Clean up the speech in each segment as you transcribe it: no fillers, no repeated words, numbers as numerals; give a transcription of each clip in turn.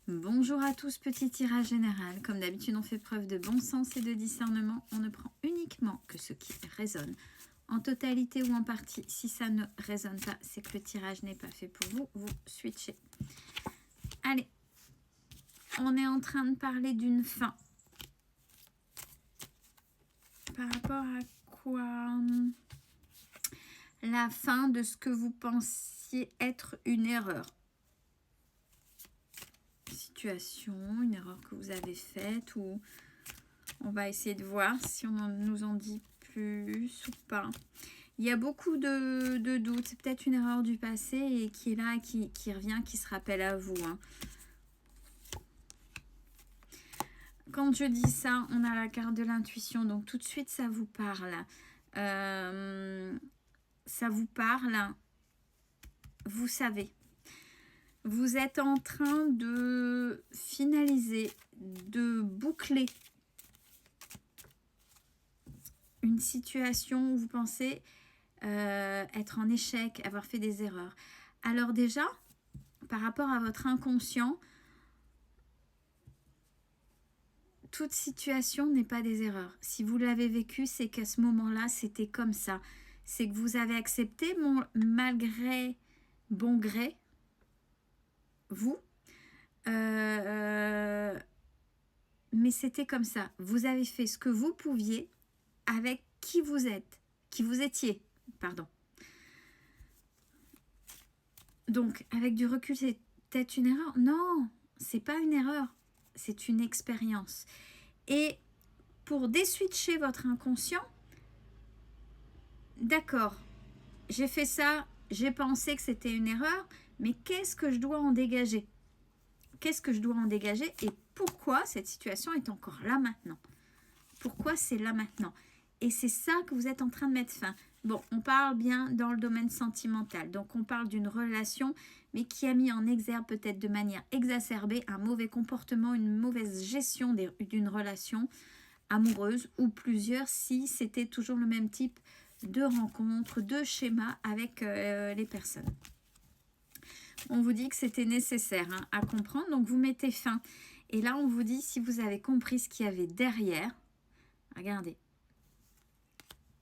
Bonjour à tous, petit tirage général. Comme d'habitude, on fait preuve de bon sens et de discernement. On ne prend uniquement que ce qui résonne, en totalité ou en partie. Si ça ne résonne pas, c'est que le tirage n'est pas fait pour vous. Vous switchez. Allez, on est en train de parler d'une fin. Par rapport à quoi? La fin de ce que vous pensiez être une erreur. Situation, une erreur que vous avez faite, ou on va essayer de voir si on nous en dit plus ou pas. Il y a beaucoup de doutes, c'est peut-être une erreur du passé et qui est là, qui revient, qui se rappelle à vous. Hein. Quand je dis ça, on a la carte de l'intuition, donc tout de suite ça vous parle. Ça vous parle, vous savez. Vous êtes en train de finaliser, de boucler une situation où vous pensez être en échec, avoir fait des erreurs. Alors déjà, par rapport à votre inconscient, toute situation n'est pas des erreurs. Si vous l'avez vécu, c'est qu'à ce moment-là, c'était comme ça. C'est que vous avez accepté, malgré bon gré, vous. Mais c'était comme ça. Vous avez fait ce que vous pouviez avec qui vous êtes, qui vous étiez, pardon. Donc, avec du recul, c'est peut-être une erreur? Non, c'est pas une erreur. C'est une expérience. Et pour déswitcher votre inconscient, d'accord, j'ai fait ça, j'ai pensé que c'était une erreur, mais qu'est-ce que je dois en dégager? Qu'est-ce que je dois en dégager et pourquoi cette situation est encore là maintenant? Pourquoi c'est là maintenant? Et c'est ça que vous êtes en train de mettre fin. Bon, on parle bien dans le domaine sentimental. Donc, on parle d'une relation, mais qui a mis en exergue peut-être de manière exacerbée un mauvais comportement, une mauvaise gestion d'une relation amoureuse ou plusieurs, si c'était toujours le même type de rencontre, de schéma avec les personnes. On vous dit que c'était nécessaire à comprendre, donc vous mettez fin. Et là, on vous dit, si vous avez compris ce qu'il y avait derrière, regardez,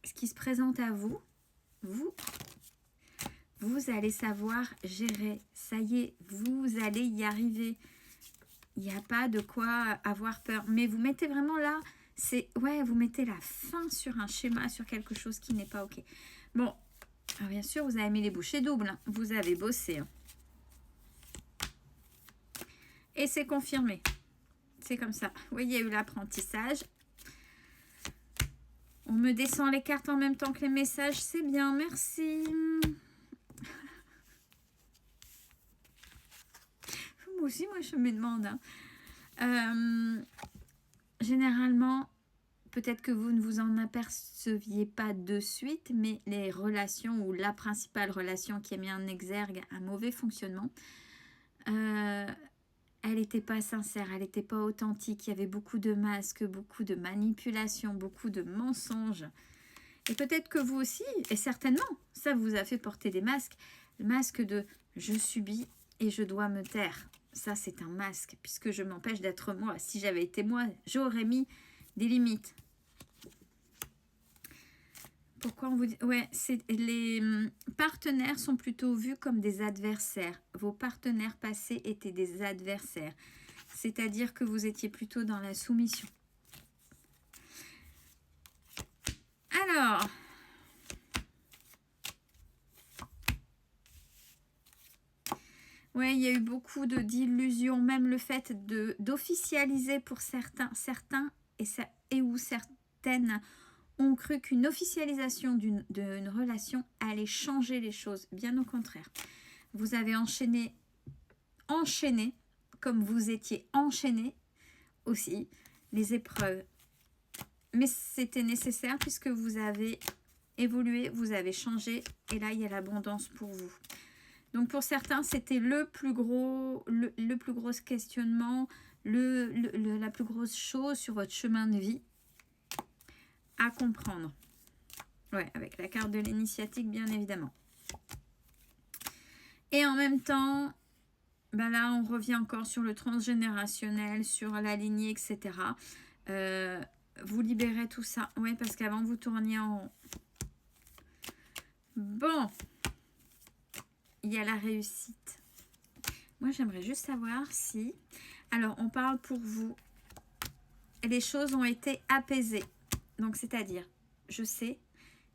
ce qui se présente à vous, vous allez savoir gérer. Ça y est, vous allez y arriver. Il n'y a pas de quoi avoir peur. Mais vous mettez vraiment là, vous mettez la fin sur un schéma, sur quelque chose qui n'est pas OK. Bon, alors bien sûr, vous avez mis les bouchées doubles. Hein. Vous avez bossé. Hein. Et c'est confirmé. C'est comme ça. Oui, il y a eu l'apprentissage. On me descend les cartes en même temps que les messages. C'est bien, merci. Moi aussi, moi, je me demande. Hein. Généralement, peut-être que vous ne vous en aperceviez pas de suite, mais les relations ou la principale relation qui a mis en exergue un mauvais fonctionnement, elle n'était pas sincère, elle n'était pas authentique. Il y avait beaucoup de masques, beaucoup de manipulations, beaucoup de mensonges. Et peut-être que vous aussi, et certainement, ça vous a fait porter des masques. Le masque de « je subis et je dois me taire ». Ça, c'est un masque, puisque je m'empêche d'être moi. Si j'avais été moi, j'aurais mis des limites. Pourquoi on vous dit... Ouais, les partenaires sont plutôt vus comme des adversaires. Vos partenaires passés étaient des adversaires. C'est-à-dire que vous étiez plutôt dans la soumission. Alors... Oui, il y a eu beaucoup d'illusions, même le fait d'officialiser pour certains et ou certaines ont cru qu'une officialisation d'une relation allait changer les choses. Bien au contraire. Vous avez enchaîné, comme vous étiez enchaîné aussi, les épreuves. Mais c'était nécessaire puisque vous avez évolué, vous avez changé et là, il y a l'abondance pour vous. Donc pour certains, c'était le plus gros questionnement, la plus grosse chose sur votre chemin de vie à comprendre. Ouais, avec la carte de l'initiatique, bien évidemment. Et en même temps, ben là, on revient encore sur le transgénérationnel, sur la lignée, etc. Vous libérez tout ça. Oui, parce qu'avant, vous tourniez en rond. Bon. Il y a la réussite. Moi, j'aimerais juste savoir si... Alors, on parle pour vous. Les choses ont été apaisées. Donc, c'est-à-dire, je sais,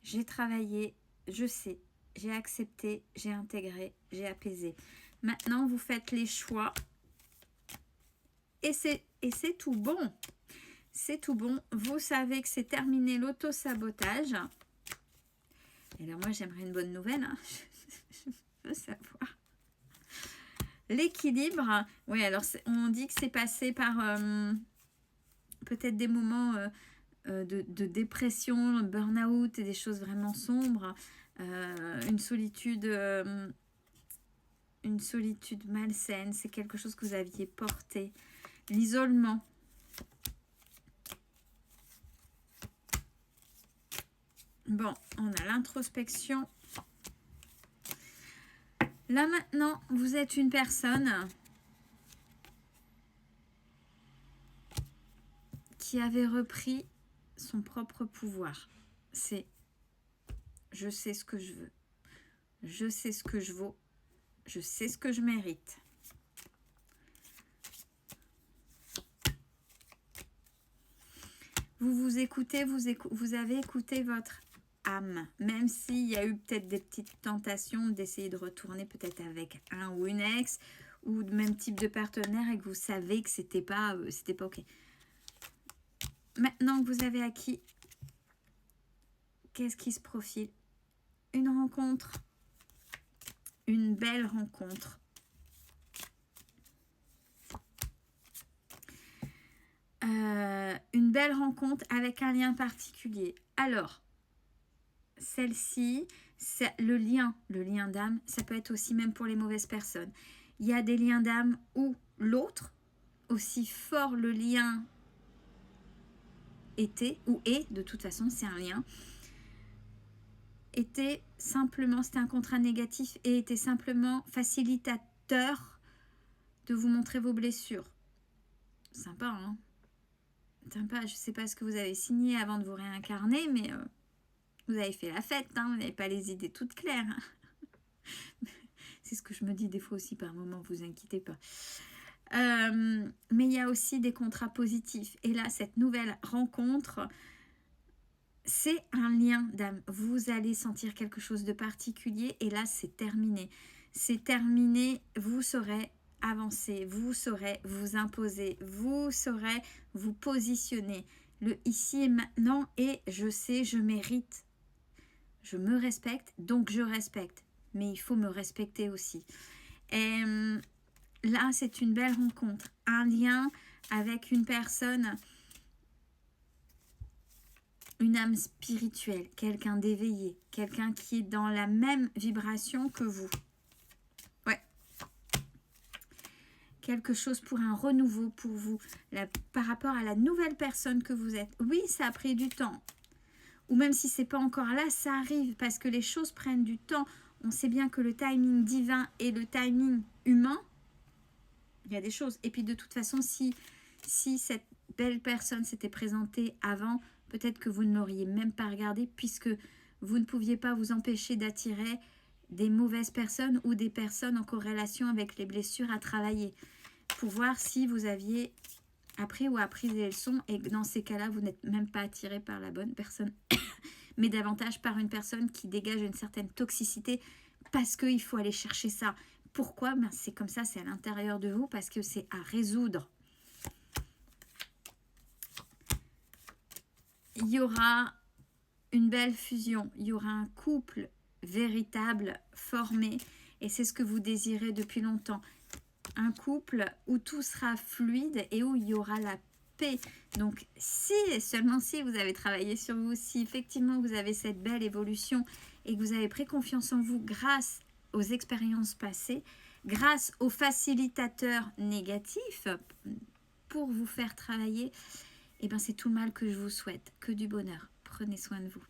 j'ai travaillé, je sais, j'ai accepté, j'ai intégré, j'ai apaisé. Maintenant, vous faites les choix. Et c'est tout bon. C'est tout bon. Vous savez que c'est terminé l'auto-sabotage. Et là, moi, j'aimerais une bonne nouvelle. Hein. Je veux savoir. L'équilibre. Oui, alors, on dit que c'est passé par peut-être des moments de dépression, burn-out et des choses vraiment sombres. Une solitude malsaine. C'est quelque chose que vous aviez porté. L'isolement. Bon, on a l'introspection. Là maintenant, vous êtes une personne qui avait repris son propre pouvoir. C'est je sais ce que je veux. Je sais ce que je vaux. Je sais ce que je mérite. Vous vous écoutez, vous avez écouté votre âme, même s'il y a eu peut-être des petites tentations d'essayer de retourner peut-être avec un ou une ex ou de même type de partenaire et que vous savez que c'était pas ok. Maintenant que vous avez acquis, qu'est-ce qui se profile? Une rencontre, une belle rencontre. Une belle rencontre avec un lien particulier. Alors, celle-ci, le lien d'âme, ça peut être aussi même pour les mauvaises personnes. Il y a des liens d'âme où l'autre, aussi fort le lien était, ou est, de toute façon c'est un lien, était simplement, c'était un contrat négatif et était simplement facilitateur de vous montrer vos blessures. Sympa, hein? Sympa, je sais pas ce que vous avez signé avant de vous réincarner, mais vous avez fait la fête, hein, vous n'avez pas les idées toutes claires. Hein. C'est ce que je me dis des fois aussi par moment, vous inquiétez pas. Mais il y a aussi des contrats positifs. Et là, cette nouvelle rencontre, c'est un lien d'âme. Vous allez sentir quelque chose de particulier et là, c'est terminé. C'est terminé, vous saurez avancer, vous saurez vous imposer, vous saurez vous positionner. Le ici et maintenant et je sais, je mérite. Je me respecte, donc je respecte. Mais il faut me respecter aussi. Et là, c'est une belle rencontre. Un lien avec une personne, une âme spirituelle, quelqu'un d'éveillé, quelqu'un qui est dans la même vibration que vous. Ouais. Quelque chose pour un renouveau pour vous, par rapport à la nouvelle personne que vous êtes. Oui, ça a pris du temps. Ou même si c'est pas encore là, ça arrive parce que les choses prennent du temps. On sait bien que le timing divin et le timing humain, il y a des choses. Et puis de toute façon, si cette belle personne s'était présentée avant, peut-être que vous ne l'auriez même pas regardé puisque vous ne pouviez pas vous empêcher d'attirer des mauvaises personnes ou des personnes en corrélation avec les blessures à travailler pour voir si vous aviez appris ou appris des leçons et dans ces cas-là, vous n'êtes même pas attiré par la bonne personne mais davantage par une personne qui dégage une certaine toxicité parce qu'il faut aller chercher ça. Pourquoi? Ben, c'est comme ça, c'est à l'intérieur de vous parce que c'est à résoudre. Il y aura une belle fusion, il y aura un couple véritable formé et c'est ce que vous désirez depuis longtemps. Un couple où tout sera fluide et où il y aura la paix. Donc si et seulement si vous avez travaillé sur vous, si effectivement vous avez cette belle évolution et que vous avez pris confiance en vous grâce aux expériences passées, grâce aux facilitateurs négatifs pour vous faire travailler, et ben c'est tout le mal que je vous souhaite. Que du bonheur. Prenez soin de vous.